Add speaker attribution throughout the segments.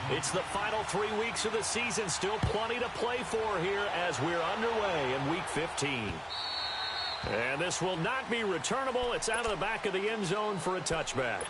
Speaker 1: It's the final 3 weeks of the season. Still plenty to play for here as we're underway in Week 15. And this will not be returnable. It's out of the back of the end zone for a touchback.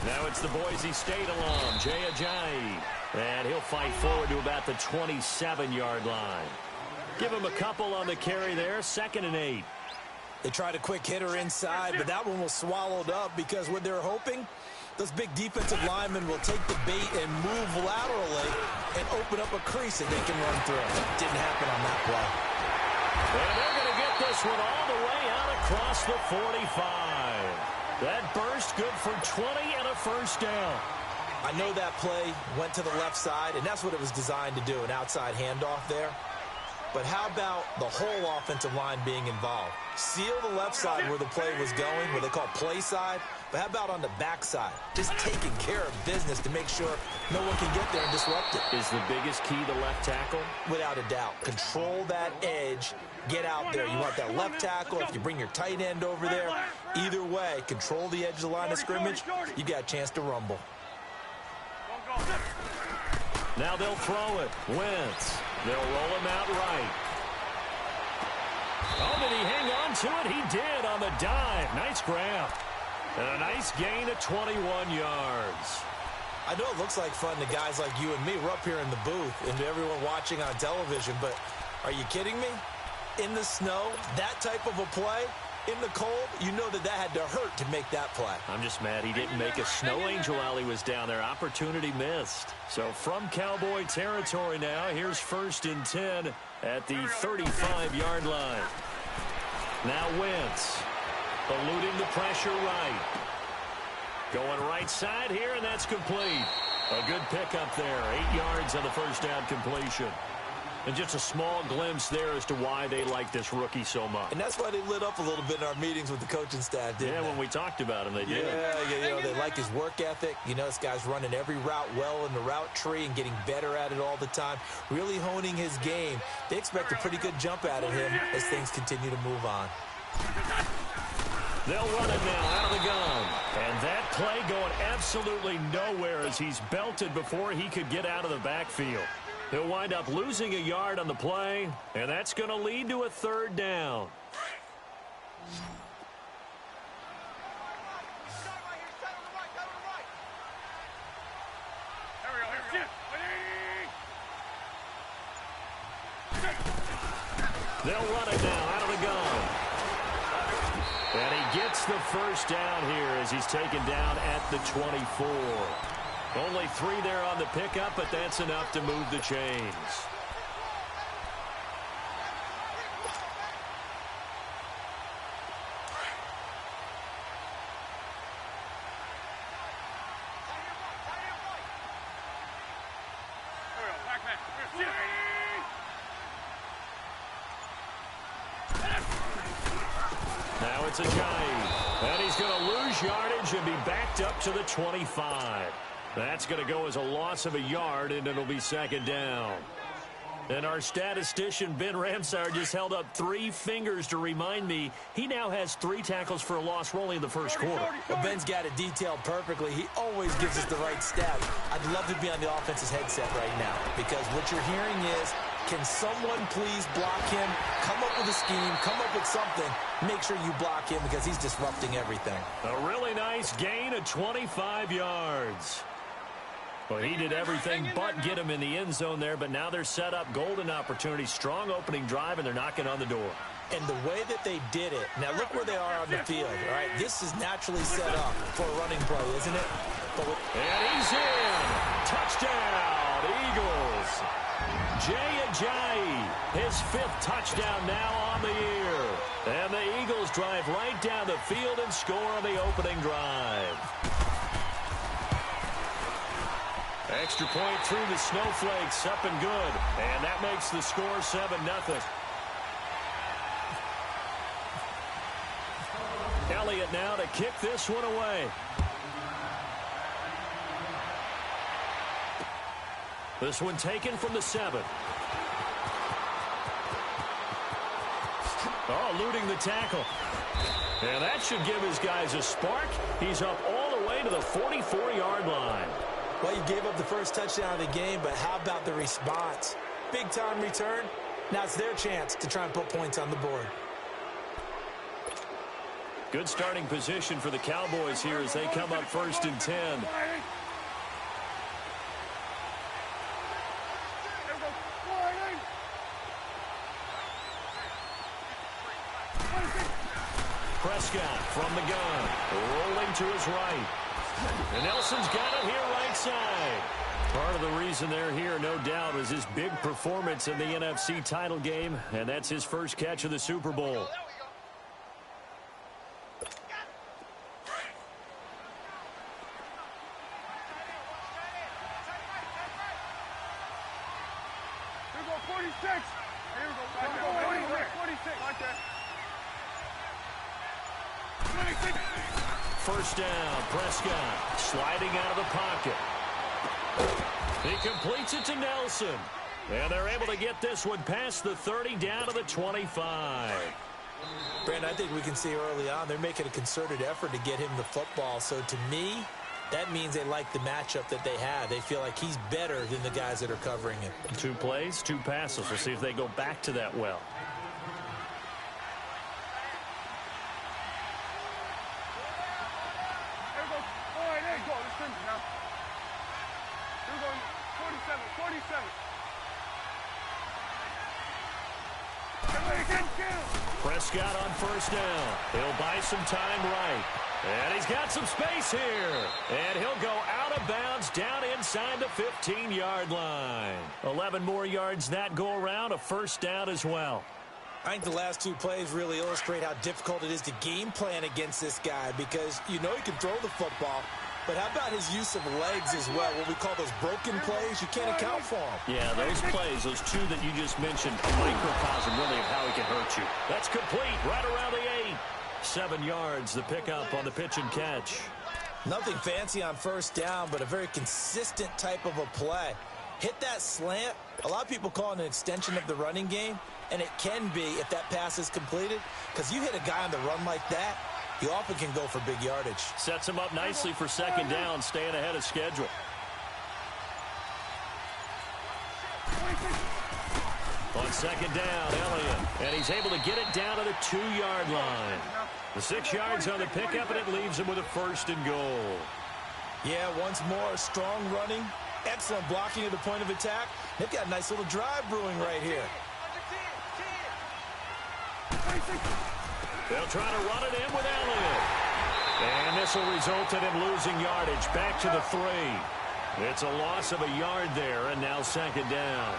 Speaker 1: Now it's the Boise State alum, Jay Ajayi. And he'll fight forward to about the 27-yard line. Give him a couple on the carry there, 2nd and 8.
Speaker 2: They tried a quick hitter inside, but that one was swallowed up because what they're hoping, those big defensive linemen will take the bait and move laterally and open up a crease that they can run through. Didn't happen on that play.
Speaker 1: And they're going to get this one all the way out across the 45. That burst good for 20 and a first down.
Speaker 2: I know that play went to the left side, and that's what it was designed to do, an outside handoff there. But how about the whole offensive line being involved? Seal the left side where the play was going, what they call play side. But how about on the back side? Just taking care of business to make sure no one can get there and disrupt it.
Speaker 1: Is the biggest key the left tackle?
Speaker 2: Without a doubt. Control that edge. Get out there. You want that left tackle. If you bring your tight end over there, either way, control the edge of the line of scrimmage. You got a chance to rumble.
Speaker 1: Now they'll throw it. Wentz. They'll roll him out right. Oh, did he hang on to it? He did on the dive. Nice grab. And a nice gain of 21 yards.
Speaker 2: I know it looks like fun to guys like you and me. We're up here in the booth and to everyone watching on television, but are you kidding me? In the snow, that type of a play, in the cold, you know that had to hurt to make that play.
Speaker 1: I'm just mad he didn't make a snow angel while he was down there. Opportunity missed. So from Cowboy territory now, here's 1st and 10 at the 35-yard line. Now Wentz, eluding the pressure right. Going right side here, and that's complete. A good pickup there. 8 yards on the first down completion. And just a small glimpse there as to why they like this rookie so much.
Speaker 2: And that's why they lit up a little bit in our meetings with the coaching staff, didn't they?
Speaker 1: Yeah, when we talked about him, they did.
Speaker 2: Yeah, you know, they like his work ethic. You know, this guy's running every route well in the route tree and getting better at it all the time, really honing his game. They expect a pretty good jump out of him as things continue to move on.
Speaker 1: They'll run it now out of the gun. And that play going absolutely nowhere as he's belted before he could get out of the backfield. He'll wind up losing a yard on the play, and that's going to lead to a 3rd down. They'll run it now out of the gun. And he gets the first down here as he's taken down at the 24. Only 3 there on the pickup, but that's enough to move the chains. Now it's Ajayi, and he's going to lose yardage and be backed up to the 25. That's going to go as a loss of a yard, and it'll be 2nd down. And our statistician, Ben Ramsauer, just held up 3 fingers to remind me he now has 3 tackles for a loss only in the first quarter.
Speaker 2: Well, Ben's got it detailed perfectly. He always gives us the right stat. I'd love to be on the offense's headset right now because what you're hearing is, can someone please block him? Come up with a scheme. Come up with something. Make sure you block him because he's disrupting everything.
Speaker 1: A really nice gain of 25 yards. Well, he did everything but get him in the end zone there, but now they're set up. Golden opportunity, strong opening drive, and they're knocking on the door.
Speaker 2: And the way that they did it, now look where they are on the field, all right? This is naturally set up for a running play, isn't it?
Speaker 1: And he's in. Touchdown, Eagles. Jay Ajayi, his 5th touchdown now on the year. And the Eagles drive right down the field and score on the opening drive. Extra point through the snowflakes, up and good. And that makes the score 7-0. Elliott now to kick this one away. This one taken from the 7. Oh, eluding the tackle. And that should give his guys a spark. He's up all the way to the 44-yard line.
Speaker 2: Well, you gave up the first touchdown of the game, but how about the response? Big-time return. Now it's their chance to try and put points on the board.
Speaker 1: Good starting position for the Cowboys here as they come up 1st and 10. Prescott from the gun, rolling to his right. And Nelson's got it here right side. Part of the reason they're here, no doubt, was his big performance in the NFC title game, and that's his first catch of the Super Bowl. First down, Prescott sliding out of the pocket. He completes it to Nelson. And they're able to get this one past the 30 down to the 25.
Speaker 2: Brandon, I think we can see early on they're making a concerted effort to get him the football. So to me, that means they like the matchup that they have. They feel like he's better than the guys that are covering him.
Speaker 1: 2 plays, 2 passes. We'll see if they go back to that well. Prescott on first down. He'll buy some time right. And he's got some space here. And he'll go out of bounds down inside the 15-yard line. 11 more yards that go around, a first down as well.
Speaker 2: I think the last 2 plays really illustrate how difficult it is to game plan against this guy because you know he can throw the football, but how about his use of legs as well? What we call those broken plays, you can't account for them.
Speaker 1: Yeah, those plays, those 2 that you just mentioned, microcosm really of how he can hurt you. That's complete right around the 8. 7 yards, the pickup on the pitch and catch.
Speaker 2: Nothing fancy on first down, but a very consistent type of a play. Hit that slant. A lot of people call it an extension of the running game, and it can be if that pass is completed, because you hit a guy on the run like that, you often can go for big yardage.
Speaker 1: Sets him up nicely for second down, staying ahead of schedule. On second down, Elliott, and he's able to get it down to the 2-yard line. The 6 yards on the pickup, and it leaves him with a first and goal.
Speaker 2: Yeah, once more, strong running, excellent blocking at the point of attack. They've got a nice little drive brewing right here.
Speaker 1: They'll try to run it in with Elliott. And this will result in him losing yardage back to the 3. It's a loss of a yard there, and now second down.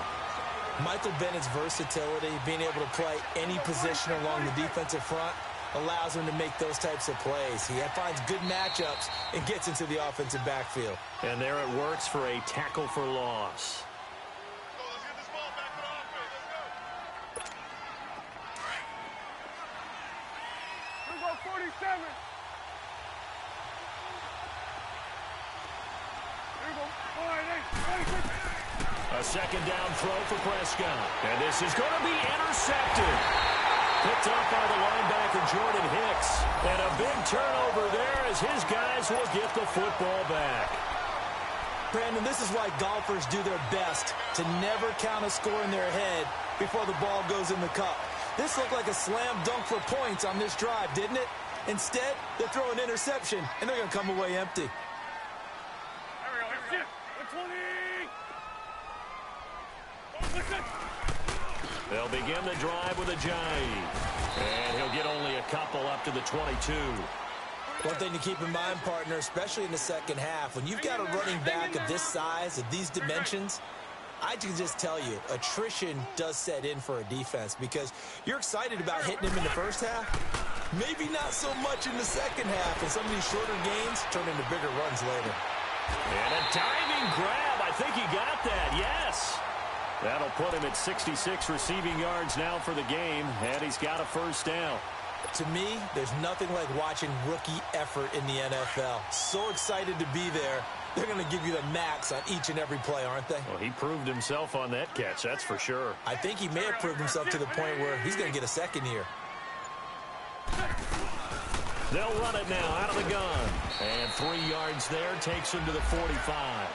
Speaker 2: Michael Bennett's versatility, being able to play any position along the defensive front, allows him to make those types of plays. He finds good matchups and gets into the offensive backfield.
Speaker 1: And there it works for a tackle for loss. A second down throw for Prescott. And this is going to be intercepted. Picked up by the linebacker, Jordan Hicks. And a big turnover there as his guys will get the football back.
Speaker 2: Brandon, this is why golfers do their best to never count a score in their head before the ball goes in the cup. This looked like a slam dunk for points on this drive, didn't it? Instead, they throw an interception, and they're going to come away empty.
Speaker 1: They'll begin the drive with a jive. And he'll get only a couple up to the 22.
Speaker 2: One thing to keep in mind, partner, especially in the second half, when you've got a running back of this size, of these dimensions, I can just tell you, attrition does set in for a defense because you're excited about hitting him in the first half. Maybe not so much in the second half, and some of these shorter gains turn into bigger runs later.
Speaker 1: And a diving grab. I think he got that. Yes. That'll put him at 66 receiving yards now for the game, and he's got a first down.
Speaker 2: To me, there's nothing like watching rookie effort in the NFL. So excited to be there. They're going to give you the max on each and every play, aren't they?
Speaker 1: Well, he proved himself on that catch, that's for sure.
Speaker 2: I think he may have proved himself to the point where he's going to get a second here.
Speaker 1: They'll run it now out of the gun. And 3 yards there takes him to the 45.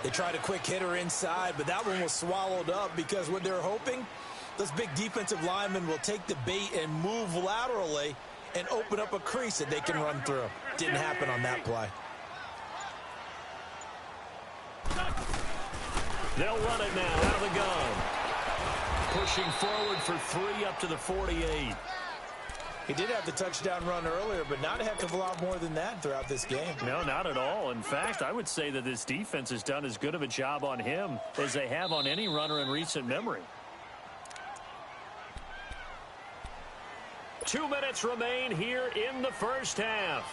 Speaker 2: They tried a quick hitter inside, but that one was swallowed up because what they're hoping, those big defensive linemen will take the bait and move laterally and open up a crease that they can run through. Didn't happen on that play.
Speaker 1: They'll run it now out of the gun. Pushing forward for 3 up to the 48.
Speaker 2: He did have the touchdown run earlier, but not a heck of a lot more than that throughout this game.
Speaker 1: No, not at all. In fact, I would say that this defense has done as good of a job on him as they have on any runner in recent memory. 2 minutes remain here in the first half.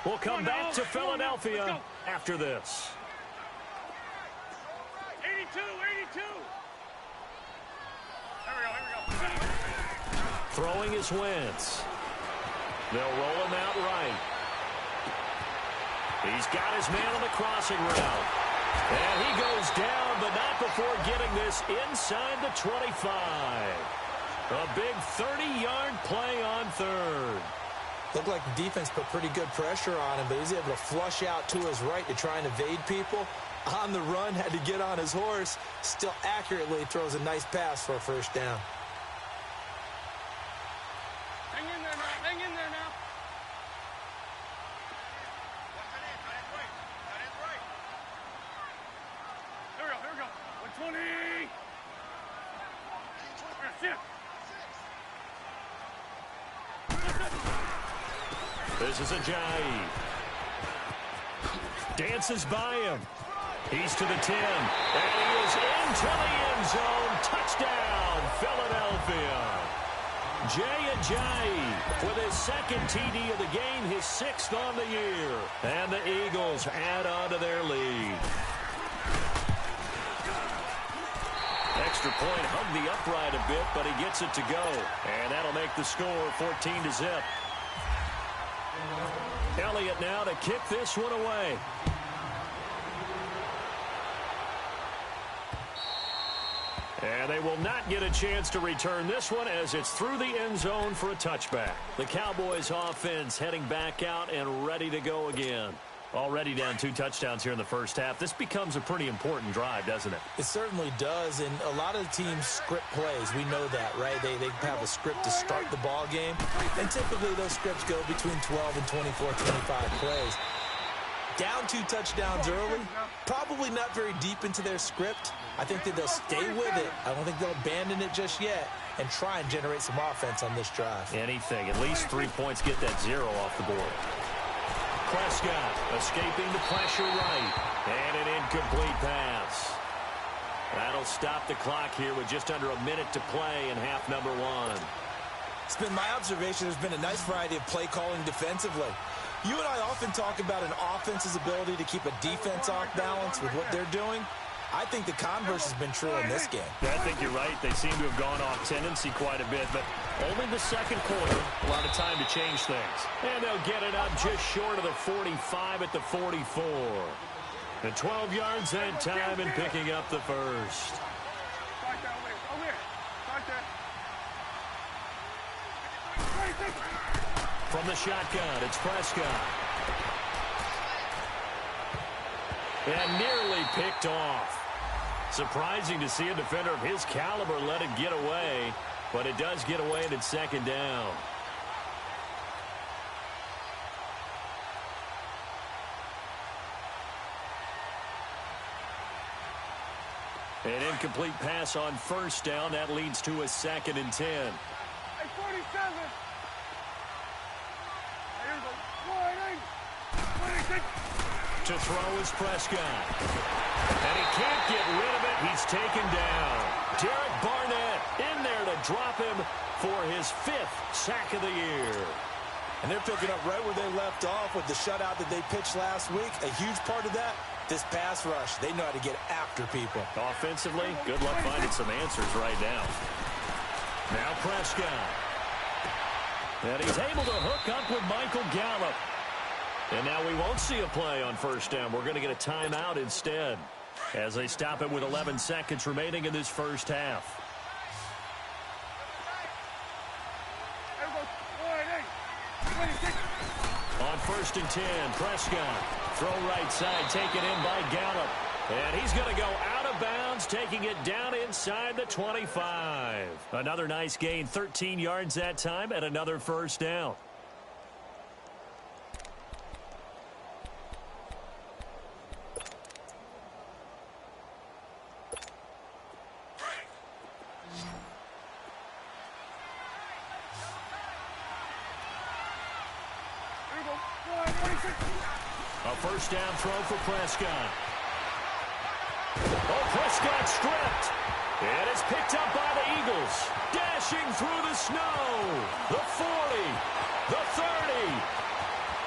Speaker 1: We'll come back to Philadelphia after this.
Speaker 3: 82. Here we go.
Speaker 1: Throwing is Wentz. They'll roll him out right. He's got his man on the crossing route. And he goes down, but not before getting this inside the 25. A big 30-yard play on third.
Speaker 2: Looked like the defense put pretty good pressure on him, but he was able to flush out to his right to try and evade people. On the run, had to get on his horse. Still accurately throws a nice pass for a first down.
Speaker 3: Hang in there now. Here we go. 120.
Speaker 1: This is Ajayi. Dances by him. He's to the 10. And he is into the end zone. Touchdown, Philadelphia. Jay Ajayi with his second TD of the game, his 6th on the year. And the Eagles add on to their lead. Extra point, hugged the upright a bit, but he gets it to go. And that'll make the score 14-0. Elliott now to kick this one away. And they will not get a chance to return this one as it's through the end zone for a touchback. The Cowboys offense heading back out and ready to go again. Already down 2 touchdowns here in the first half. This becomes a pretty important drive, doesn't it?
Speaker 2: It certainly does, and a lot of the teams script plays. We know that, right? They have a script to start the ball game, and typically those scripts go between 12 and 24, 25 plays. Down 2 touchdowns early, probably not very deep into their script. I think that they'll stay with it. I don't think they'll abandon it just yet and try and generate some offense on this drive.
Speaker 1: Anything. At least 3 points, get that 0 off the board. Prescott escaping the pressure right. And an incomplete pass. That'll stop the clock here with just under a minute to play in half number 1.
Speaker 2: It's been my observation there's been a nice variety of play calling defensively. You and I often talk about an offense's ability to keep a defense off balance with what they're doing. I think the converse has been true in this game.
Speaker 1: Yeah, I think you're right. They seem to have gone off tendency quite a bit, but only the second quarter. A lot of time to change things. And they'll get it up just short of the 45 at the 44. And 12 yards that time and picking up the first. From the shotgun, it's Prescott. And nearly picked off. Surprising to see a defender of his caliber let it get away, but it does get away and it's second down. An incomplete pass on first down. That leads to a 2nd and 10.
Speaker 3: Hey, 47. Here's a warning. 26.
Speaker 1: To throw is Prescott. And he can't get rid of it. He's taken down. Derek Barnett in there to drop him for his 5th sack of the year.
Speaker 2: And they're picking up right where they left off with the shutout that they pitched last week. A huge part of that, this pass rush. They know how to get after people.
Speaker 1: Offensively, good luck finding some answers right now. Now Prescott. And he's able to hook up with Michael Gallup. And now we won't see a play on first down. We're going to get a timeout instead as they stop it with 11 seconds remaining in this first half. On 1st and 10, Prescott. Throw right side, taken in by Gallup. And he's going to go out of bounds, taking it down inside the 25. Another nice gain, 13 yards that time, and another first down. A first down throw for Prescott. Oh, Prescott stripped. It is picked up by the Eagles. Dashing through the snow. The 40. The 30.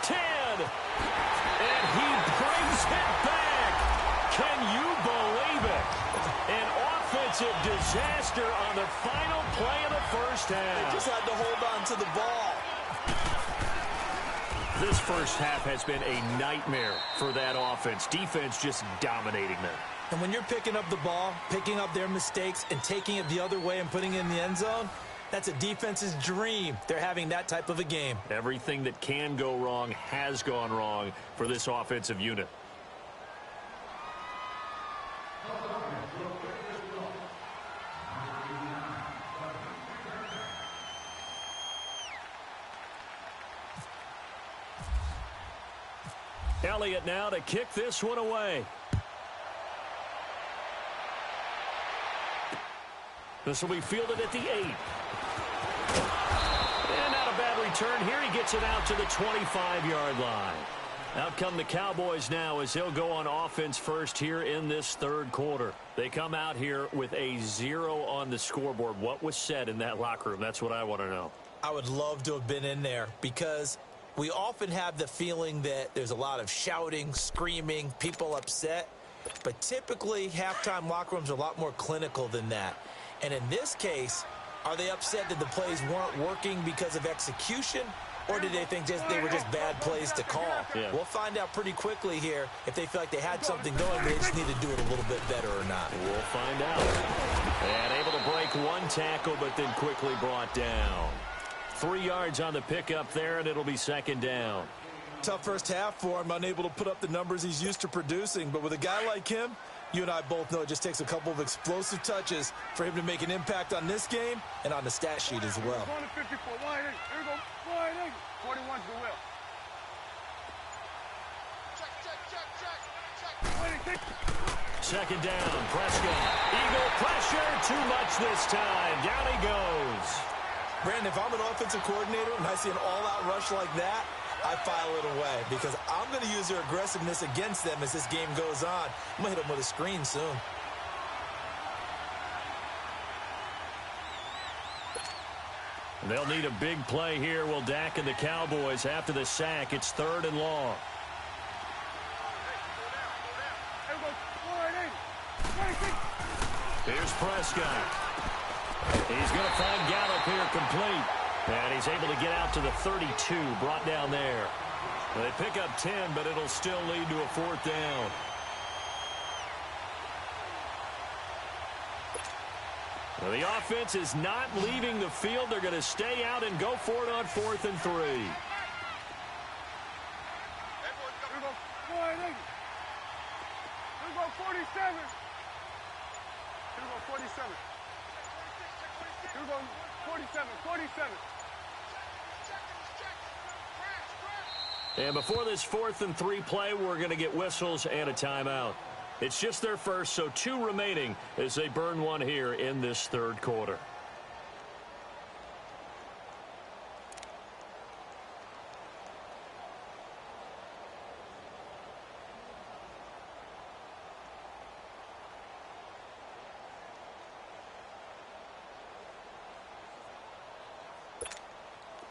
Speaker 1: 10. And he brings it back. Can you believe it? An offensive disaster on the final play of the first half.
Speaker 2: They just had to hold on to the ball.
Speaker 1: This first half has been a nightmare for that offense. Defense just dominating them.
Speaker 2: And when you're picking up the ball, picking up their mistakes, and taking it the other way and putting it in the end zone, that's a defense's dream. They're having that type of a game.
Speaker 1: Everything that can go wrong has gone wrong for this offensive unit. Elliott now to kick this one away. This will be fielded at the 8. And not a bad return here. He gets it out to the 25-yard line. Out come the Cowboys now as he'll go on offense first here in this third quarter. They come out here with a 0 on the scoreboard. What was said in that locker room? That's what I want to know.
Speaker 2: I would love to have been in there because we often have the feeling that there's a lot of shouting, screaming, people upset. But typically, halftime locker rooms are a lot more clinical than that. And in this case, are they upset that the plays weren't working because of execution? Or did they think they were just bad plays to call?
Speaker 1: Yeah.
Speaker 2: We'll find out pretty quickly here if they feel like they had something going, but they just need to do it a little bit better or not.
Speaker 1: We'll find out. And able to break one tackle, but then quickly brought down. 3 yards on the pickup there, and it'll be second down.
Speaker 2: Tough first half for him, unable to put up the numbers he's used to producing. But with a guy like him, you and I both know it just takes a couple of explosive touches for him to make an impact on this game and on the stat sheet as well.
Speaker 3: 54, wide eight. Here we go, wide eight. 41's the will. Check.
Speaker 1: Second down, Prescott. Eagle pressure, too much this time. Down he goes.
Speaker 2: Brandon, if I'm an offensive coordinator and I see an all-out rush like that, I file it away because I'm going to use their aggressiveness against them as this game goes on. I'm going to hit them with a screen soon.
Speaker 1: They'll need a big play here. Will Dak and the Cowboys after the sack. It's 3rd and long. Here's Prescott. He's going to find Gallup here complete. And he's able to get out to the 32, brought down there. They pick up 10, but it'll still lead to a 4th down. Well, the offense is not leaving the field. They're going to stay out and go for it on 4th and 3.
Speaker 3: Here we go, wide eight. Here we go, 47. Here we go, 47. Here we go, 47, 47.
Speaker 1: And before this 4th and 3 play, we're going to get whistles and a timeout. It's just their first, so 2 remaining as they burn one here in this third quarter.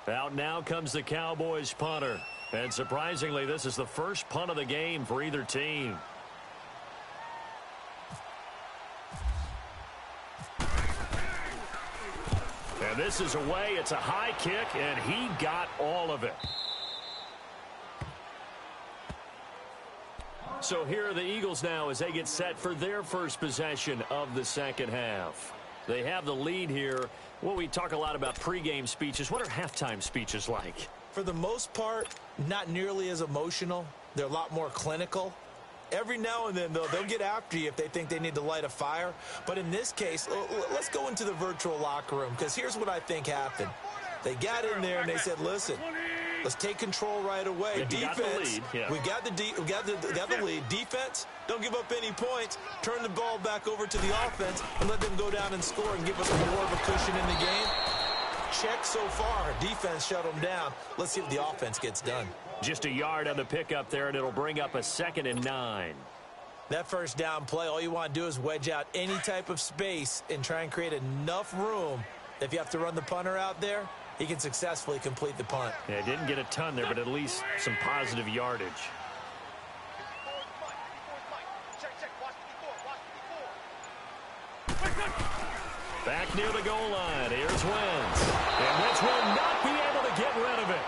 Speaker 1: Out now comes the Cowboys punter. And surprisingly, this is the first punt of the game for either team. And this is away. It's a high kick, and he got all of it. So here are the Eagles now as they get set for their first possession of the second half. They have the lead here. Well, we talk a lot about pregame speeches. What are halftime speeches like?
Speaker 2: For the most part, not nearly as emotional. They're a lot more clinical. Every now and then, though, they'll get after you if they think they need to light a fire. But in this case, let's go into the virtual locker room, because here's what I think happened. They got in there and they said, listen, let's take control right away.
Speaker 1: Yeah,
Speaker 2: defense,
Speaker 1: yeah.
Speaker 2: we got the lead. Defense, don't give up any points. Turn the ball back over to the offense and let them go down and score and give us more of a cushion in the game. Check so far. Defense shut them down. Let's see if the offense gets done.
Speaker 1: Just a yard on the pickup there, and it'll bring up a 2nd and 9.
Speaker 2: That first down play, all you want to do is wedge out any type of space and try and create enough room. If you have to run the punter out there, he can successfully complete the punt.
Speaker 1: Yeah, didn't get a ton there, but at least some positive yardage. Back near the goal line. Here's Wentz. And Wentz will not be able to get rid of it.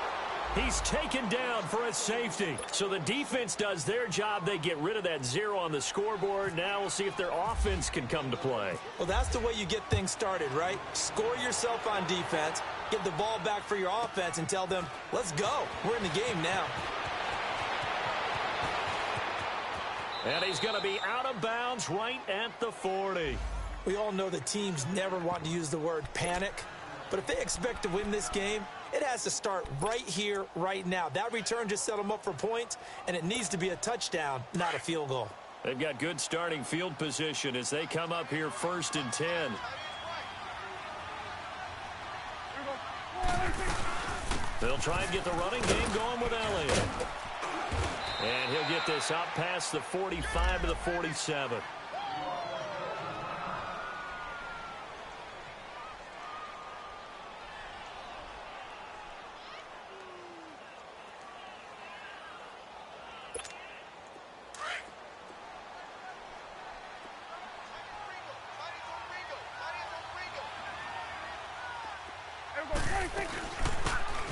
Speaker 1: He's taken down for a safety. So the defense does their job. They get rid of that 0 on the scoreboard. Now we'll see if their offense can come to play.
Speaker 2: Well, that's the way you get things started, right? Score yourself on defense, get the ball back for your offense, and tell them, let's go. We're in the game now.
Speaker 1: And he's going to be out of bounds right at the 40.
Speaker 2: We all know that teams never want to use the word panic. But if they expect to win this game, it has to start right here, right now. That return just set them up for points, and it needs to be a touchdown, not a field goal.
Speaker 1: They've got good starting field position as they come up here 1st and 10. They'll try and get the running game going with Elliott. And he'll get this out past the 45 to the 47.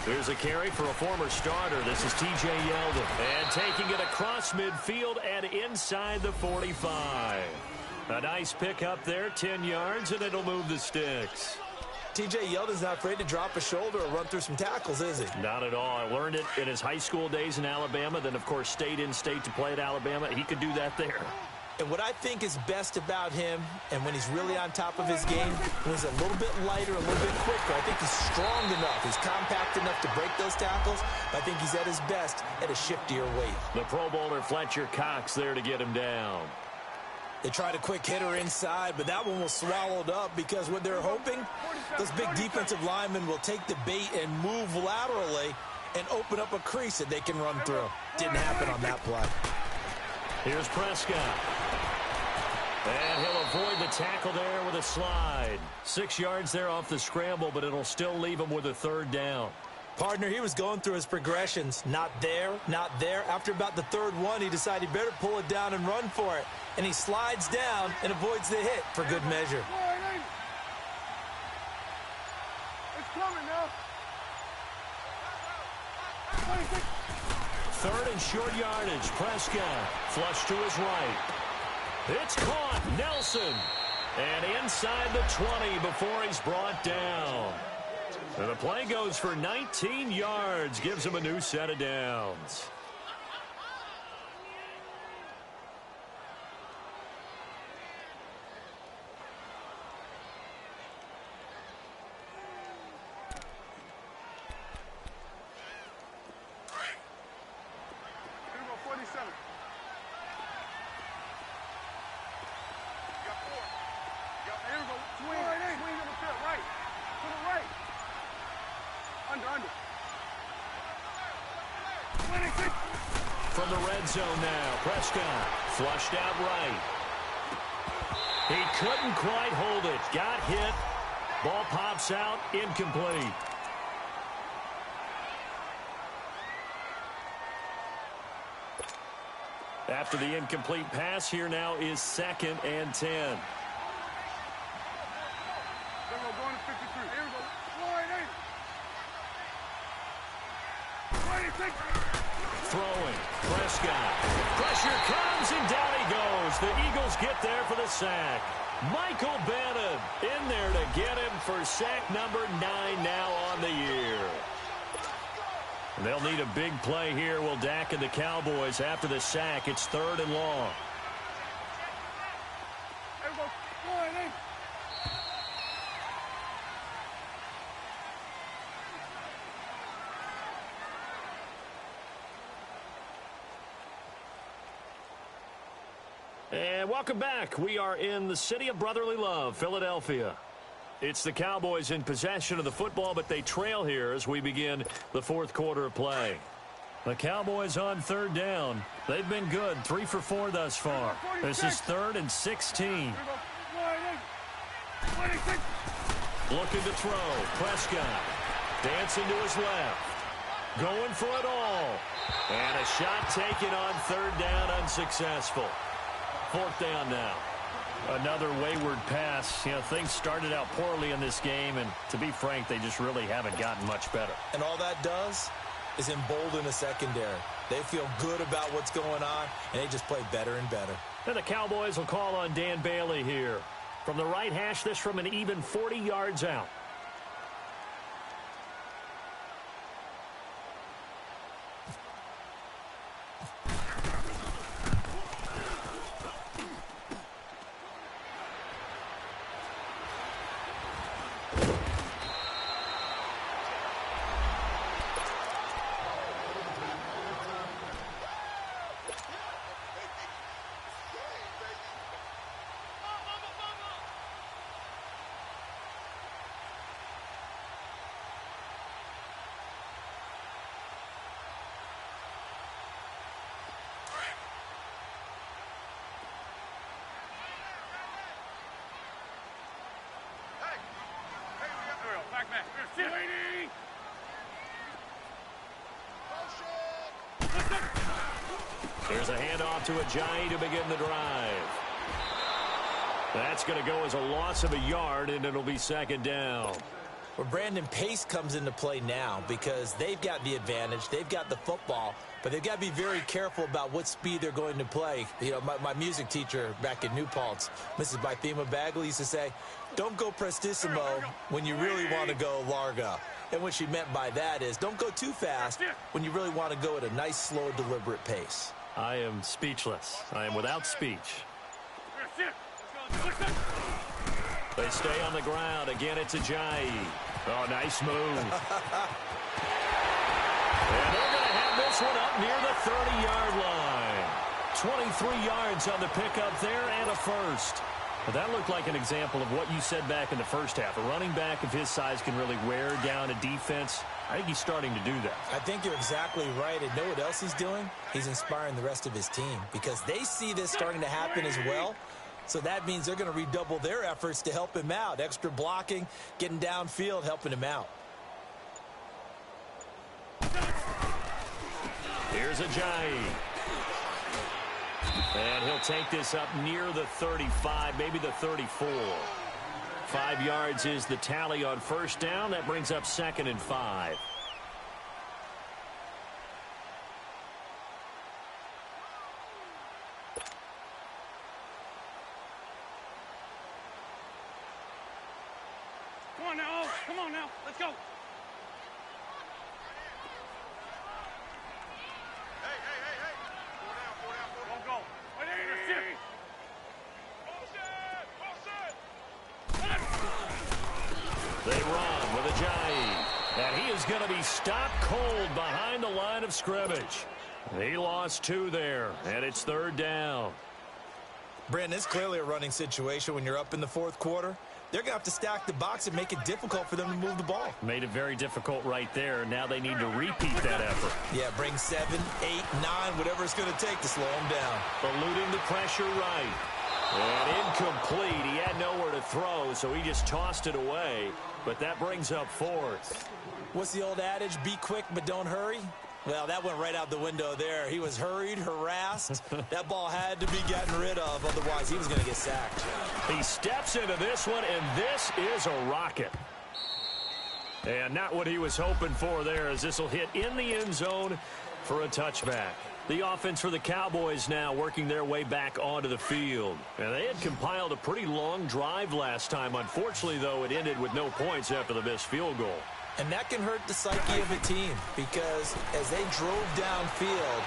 Speaker 1: Here's a carry for a former starter. This is T.J. Yeldon. And taking it across midfield and inside the 45. A nice pick up there, 10 yards, and it'll move the sticks.
Speaker 2: T.J. Yeldon's not afraid to drop a shoulder or run through some tackles, is he?
Speaker 1: Not at all. I learned it in his high school days in Alabama, then, of course, stayed in state to play at Alabama. He could do that there.
Speaker 2: And what I think is best about him, and when he's really on top of his game, when he's a little bit lighter, a little bit quicker, I think he's strong enough. He's compact enough to break those tackles. But I think he's at his best at a shiftier weight.
Speaker 1: The Pro Bowler Fletcher Cox there to get him down.
Speaker 2: They tried a quick hitter inside, but that one was swallowed up because what they're hoping, those big defensive linemen will take the bait and move laterally and open up a crease that they can run through. Didn't happen on that play.
Speaker 1: Here's Prescott. And he'll avoid the tackle there with a slide. 6 yards there off the scramble, but it'll still leave him with a 3rd down.
Speaker 2: Partner, he was going through his progressions. Not there, not there. After about the 3rd one, he decided he better pull it down and run for it. And he slides down and avoids the hit for good measure.
Speaker 3: It's coming now.
Speaker 1: 3rd and short yardage. Prescott flush to his right. It's caught. Nelson. And inside the 20 before he's brought down. And the play goes for 19 yards. Gives him a new set of downs. From the red zone now, Prescott flushed out right. He couldn't quite hold it. Got hit. Ball pops out, incomplete. After the incomplete pass, here now is 2nd and 10.
Speaker 3: There we go, going to 53. Here we go. Slide 8.
Speaker 1: Throwing. Prescott. Pressure comes, and down he goes. The Eagles get there for the sack. Michael Bannon in there to get him for sack number 9 now on the year. They'll need a big play here. Will Dak and the Cowboys after the sack. It's 3rd and long.
Speaker 3: There we go. Slide 8.
Speaker 1: And welcome back. We are in the city of brotherly love, Philadelphia. It's the Cowboys in possession of the football, but they trail here as we begin the 4th quarter of play. The Cowboys on 3rd down. They've been good, 3 for 4 thus far. This is 3rd and 16. Looking to throw. Prescott dancing to his left. Going for it all. And a shot taken on 3rd down, unsuccessful. 4th down now. Another wayward pass. You know, things started out poorly in this game, and to be frank, they just really haven't gotten much better.
Speaker 2: And all that does is embolden a secondary. They feel good about what's going on, and they just play better and better.
Speaker 1: And the Cowboys will call on Dan Bailey here. From the right hash, this from an even 40 yards out. There's a handoff to Ajayi to begin the drive. That's going to go as a loss of a yard, and it'll be 2nd down.
Speaker 2: Well, Brandon, pace comes into play now because they've got the advantage. They've got the football, but they've got to be very careful about what speed they're going to play. You know, my music teacher back in New Paltz, Mrs. Bythema Bagley, used to say, don't go prestissimo when you really want to go largo. And what she meant by that is don't go too fast when you really want to go at a nice, slow, deliberate pace.
Speaker 1: I am speechless. I am without speech. They stay on the ground. Again, it's Ajayi. Oh, nice move. And they're going to have this one up near the 30-yard line. 23 yards on the pickup there and a first. But that looked like an example of what you said back in the first half. A running back of his size can really wear down a defense. I think he's starting to do that.
Speaker 2: I think you're exactly right. And know what else he's doing? He's inspiring the rest of his team because they see this starting to happen as well. So that means they're going to redouble their efforts to help him out. Extra blocking, getting downfield, helping him out.
Speaker 1: Here's Ajayi. And he'll take this up near the 35, maybe the 34. 5 yards is the tally on first down. That brings up 2nd and 5.
Speaker 3: Come on now. Come on now. Let's go.
Speaker 1: They run with Ajayi. And he is going to be stopped cold behind the line of scrimmage. He lost 2 there, and it's 3rd down.
Speaker 2: Brandon, it's clearly a running situation when you're up in the 4th quarter. They're going to have to stack the box and make it difficult for them to move the ball.
Speaker 1: Made it very difficult right there. Now they need to repeat that effort.
Speaker 2: Yeah, bring 7, 8, 9, whatever it's going to take to slow them down.
Speaker 1: Eluding the pressure right. And incomplete. He had nowhere to throw, so he just tossed it away. But that brings up 4th.
Speaker 2: What's the old adage? Be quick, but don't hurry. Well, that went right out the window there. He was hurried, harassed. That ball had to be gotten rid of, otherwise he was going to get sacked.
Speaker 1: He steps into this one, and this is a rocket. And not what he was hoping for there, as this will hit in the end zone for a touchback. The offense for the Cowboys now working their way back onto the field. And they had compiled a pretty long drive last time. Unfortunately, though, it ended with no points after the missed field goal.
Speaker 2: And that can hurt the psyche of a team, because as they drove downfield,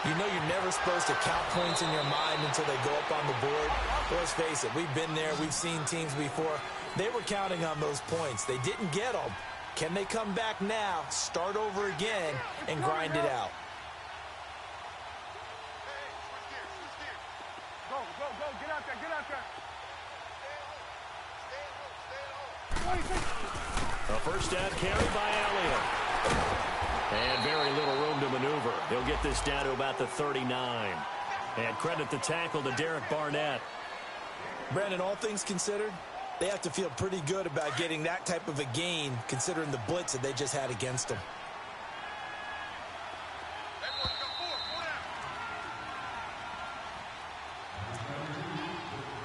Speaker 2: you know you're never supposed to count points in your mind until they go up on the board. But let's face it, we've been there, we've seen teams before. They were counting on those points. They didn't get them. Can they come back now, start over again, and grind it out?
Speaker 3: Go, get out there.
Speaker 1: A first down carry by Elliott. And very little room to maneuver. He'll get this down to about the 39. And credit the tackle to Derek Barnett.
Speaker 2: Brandon, all things considered, they have to feel pretty good about getting that type of a gain, considering the blitz that they just had against them.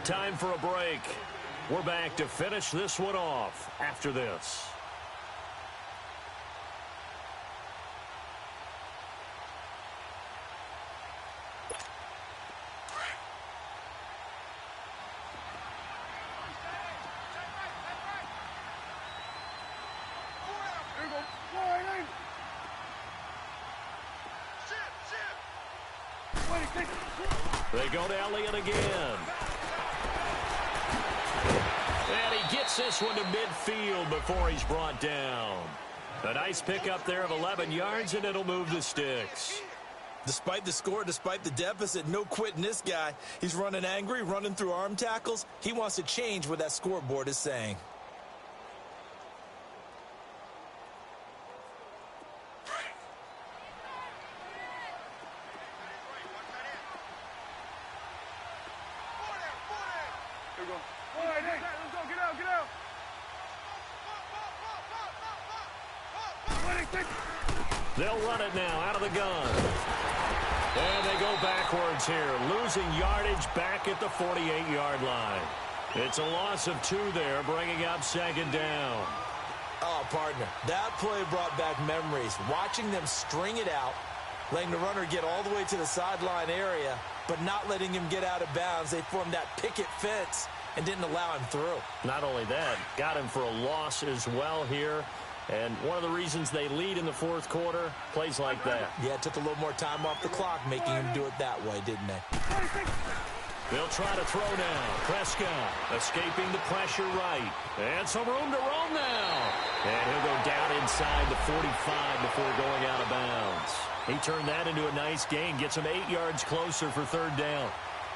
Speaker 1: Time for a break. We're back to finish this one off after this. They go to Elliott again. And he gets this one to midfield before he's brought down. A nice pickup there of 11 yards, and it'll move the sticks.
Speaker 2: Despite the score, despite the deficit, no quitting this guy. He's running angry, running through arm tackles. He wants to change what that scoreboard is saying.
Speaker 1: They'll run it now out of the gun. And they go backwards here, losing yardage back at the 48-yard line. It's a loss of 2 there, bringing up second down.
Speaker 2: Oh, partner, that play brought back memories. Watching them string it out, letting the runner get all the way to the sideline area, but not letting him get out of bounds. They formed that picket fence and didn't allow him through.
Speaker 1: Not only that, got him for a loss as well here. And one of the reasons they lead in the fourth quarter, plays like that.
Speaker 2: Yeah, it took a little more time off the clock, making him do it that way, didn't they?
Speaker 1: They'll try to throw now. Prescott escaping the pressure right. And some room to roam now. And he'll go down inside the 45 before going out of bounds. He turned that into a nice gain, gets him 8 yards closer for third down.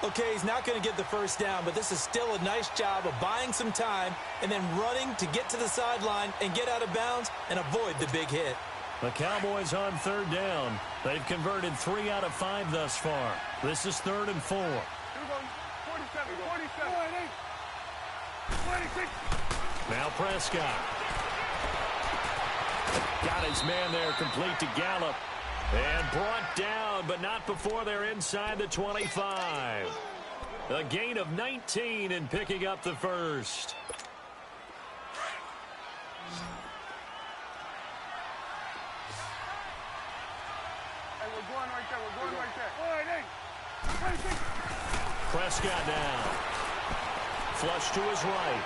Speaker 2: Okay, he's not going to get the first down, but this is still a nice job of buying some time and then running to get to the sideline and get out of bounds and avoid the big hit.
Speaker 1: The Cowboys on third down. They've converted 3 out of 5 thus far. This is 3rd and 4.
Speaker 3: 47, 47, 26.
Speaker 1: Now Prescott. Got his man there complete to Gallup. And brought down, but not before they're inside the 25. A gain of 19 and picking up the first.
Speaker 3: Hey, we're going right there. 26.
Speaker 1: Prescott down. Flush to his right.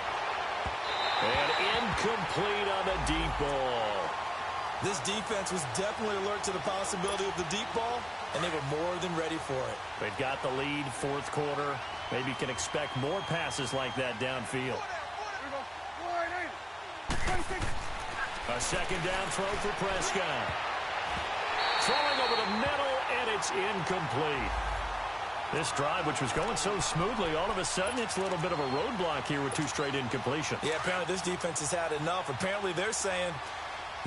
Speaker 1: And incomplete on the deep ball.
Speaker 2: This defense was definitely alert to the possibility of the deep ball, and they were more than ready for it.
Speaker 1: They've got the lead, fourth quarter. Maybe you can expect more passes like that downfield. A second down throw for Prescott. Throwing over the middle, and it's incomplete. This drive, which was going so smoothly, all of a sudden it's a little bit of a roadblock here with 2 straight incompletions.
Speaker 2: Yeah, apparently this defense has had enough. Apparently they're saying,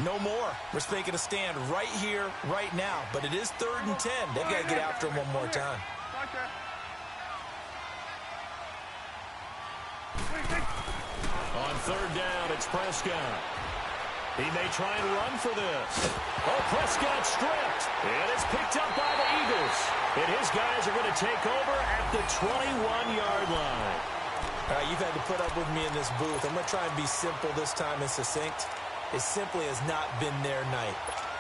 Speaker 2: no more. We're making a stand right here, right now. But it is 3rd and 10. They've got to get after him one more time.
Speaker 1: On third down, it's Prescott. He may try and run for this. Oh, Prescott stripped. And it's picked up by the Eagles. And his guys are going to take over at the 21-yard line.
Speaker 2: All right, you've had to put up with me in this booth. I'm going to try and be simple this time and succinct. It simply has not been their night.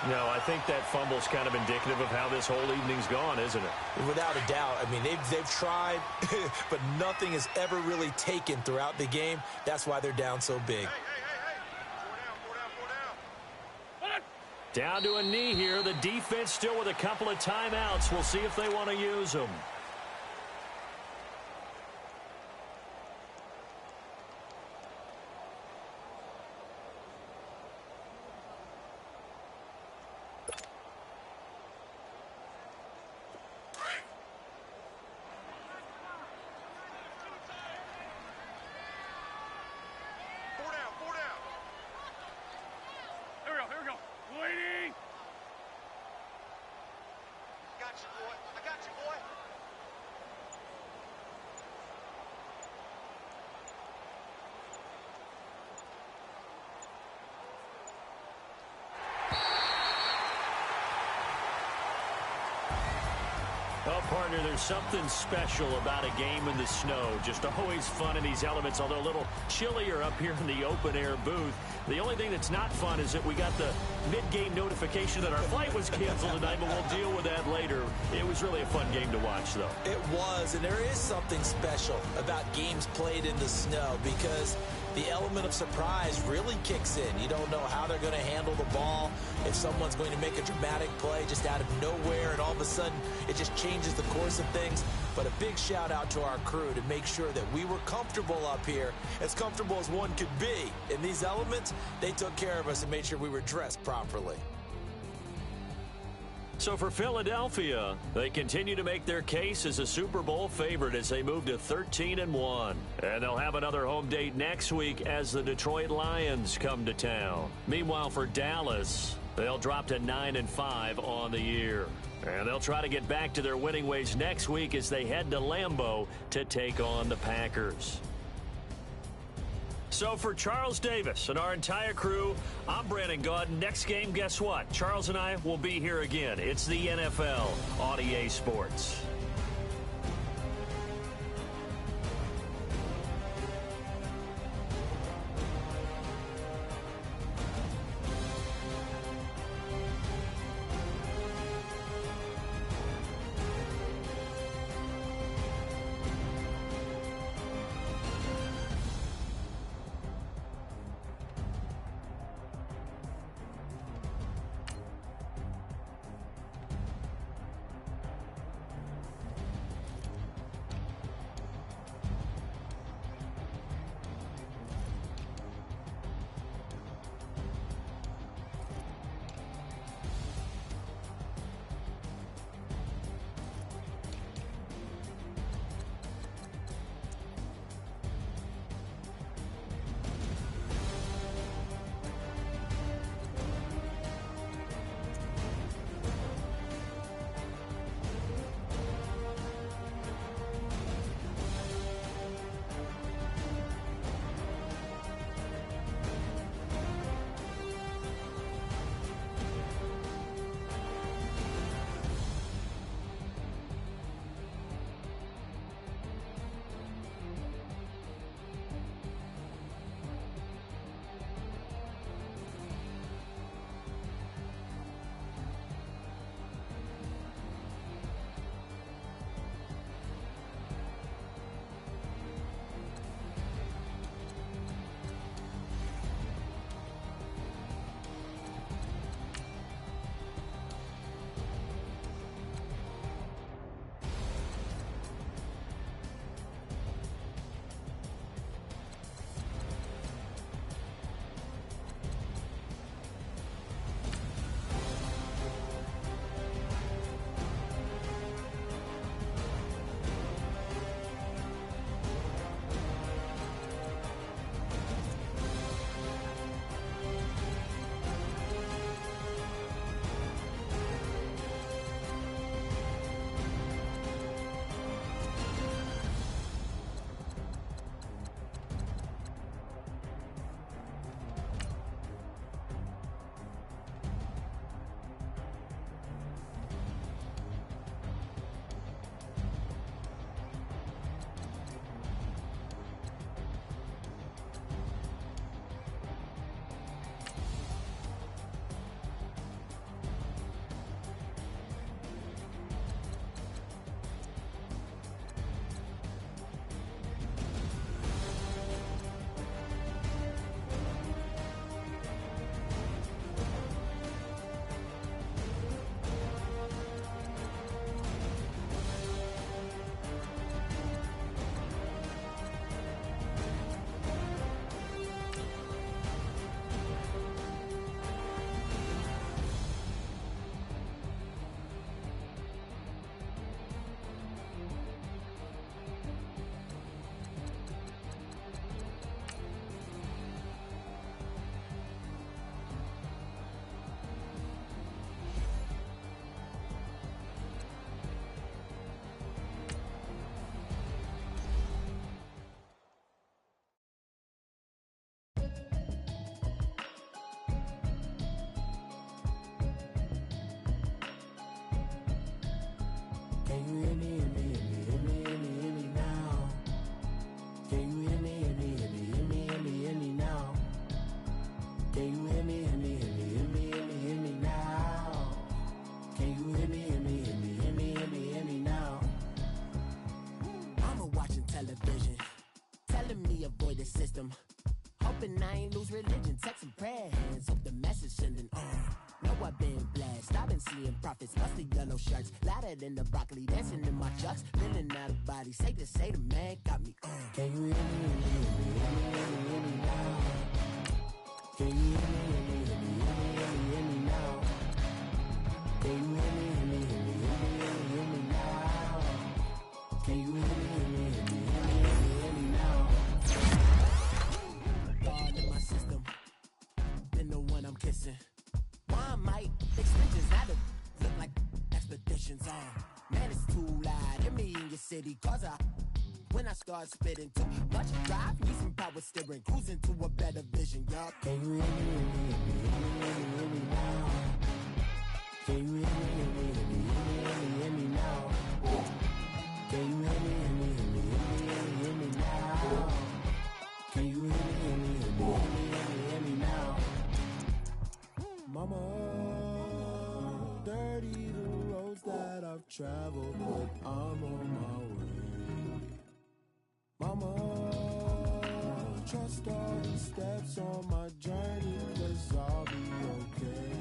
Speaker 1: No, I think that fumble's kind of indicative of how this whole evening's gone, isn't it?
Speaker 2: Without a doubt. I mean, they've tried, but nothing has ever really taken throughout the game. That's why they're down so big.
Speaker 1: Down to a knee here. The defense still with a couple of timeouts. We'll see if they want to use them. Well, partner, there's something special about a game in the snow. Just always fun in these elements, although a little chillier up here in the open-air booth. The only thing that's not fun is that we got the mid-game notification that our flight was canceled tonight, but we'll deal with that later. It was really a fun game to watch, though.
Speaker 2: It was, and there is something special about games played in the snow because the element of surprise really kicks in. You don't know how they're going to handle the ball, if someone's going to make a dramatic play just out of nowhere, and all of a sudden it just changes the course of things. But a big shout out to our crew to make sure that we were comfortable up here, as comfortable as one could be. In these elements, they took care of us and made sure we were dressed properly.
Speaker 1: So for Philadelphia, they continue to make their case as a Super Bowl favorite as they move to 13-1. And they'll have another home date next week as the Detroit Lions come to town. Meanwhile, for Dallas, they'll drop to 9-5 on the year. And they'll try to get back to their winning ways next week as they head to Lambeau to take on the Packers. So for Charles Davis and our entire crew, I'm Brandon Gaud. Next game, guess what? Charles and I will be here again. It's the NFL on EA Sports.
Speaker 4: Can you hear me, hear me, hear me, hear me, hear me, hear me now? Can you hear me, hear me, hear me, hear me, hear me, hear me now? Can you hear me, hear me, hear me, hear me, hear me, hear me now? Can you hear me, hear me, hear me, hear me, hear me, hear me now? Mama watching television, telling me avoid the system. Hoping I ain't lose religion, texting prayer hands, hope the message sending on. Know I've been blessed, I've been seeing prophets, mostly yellow shirts, louder than the broccoli, dancing in my chucks, feeling out of body, safe to say the man got me on. Can you hear me, hear me, hear me, hear me, hear me, hear me now? Can you hear me, hear me, hear me, hear me, hear me, hear me now? Can you hear me, hear me, hear me, hear me, hear me, hear me now? Can you hear me, hear me, hear me, hear me, hear me, hear me now? God in my system, been the one I'm kissing. Why might extensions now to look like expeditions on? Man, it's too loud. Hear me in your city, cause when I start spitting too much drive, need some power steering, cruising to a better vision, y'all. Can you hear me, hear me, hear me, hear me, hear me, hear me now? Can you hear me, hear me, hear me, hear me, hear me, hear me now? Can you hear me, hear me, hear me, hear me, hear me, hear me now? Can you hear me, hear me, hear me, hear me, hear me, hear me now? Mama, dirty the roads that I've traveled, but I'm on my way. Mama, trust all the steps on my journey, 'cause I'll be okay.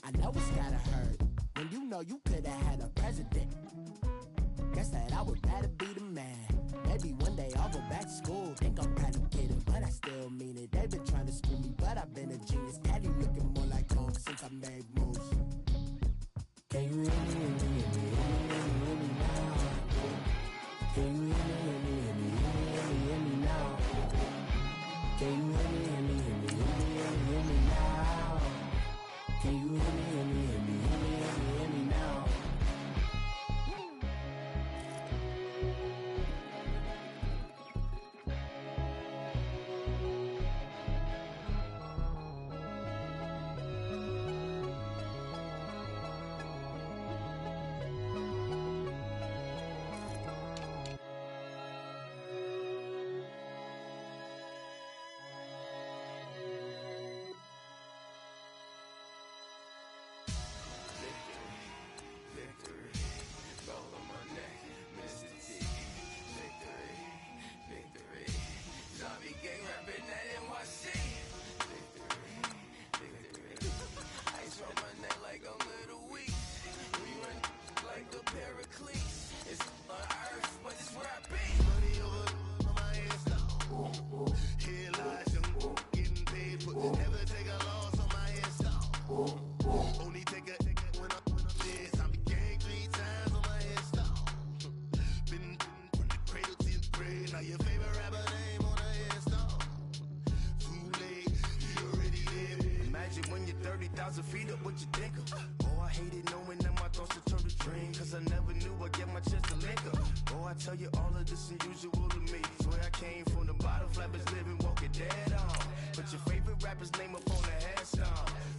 Speaker 4: I know it's gotta hurt when you know you could've had a president. Guess that I would rather be the man. Maybe one day I'll go back to school. Think I'm proud of kidding, but I still mean it. They've been trying to school me, but I've been a genius. Daddy looking more like home since I made moves. Can you hear me, hear me, hear me, hear me, hear me, hear me now? Can you hear me, hear me, hear me, hear me, hear me, hear me now? Can you hear me, hear me, hear me, hear me, hear me, hear me now? Can you hear me, hear me, hear me, hear me, hear me, hear me now?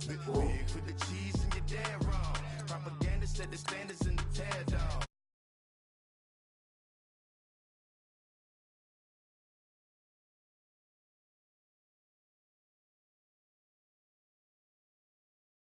Speaker 5: Big with the cheese and your dad wrong. Propaganda set the standards in the tab.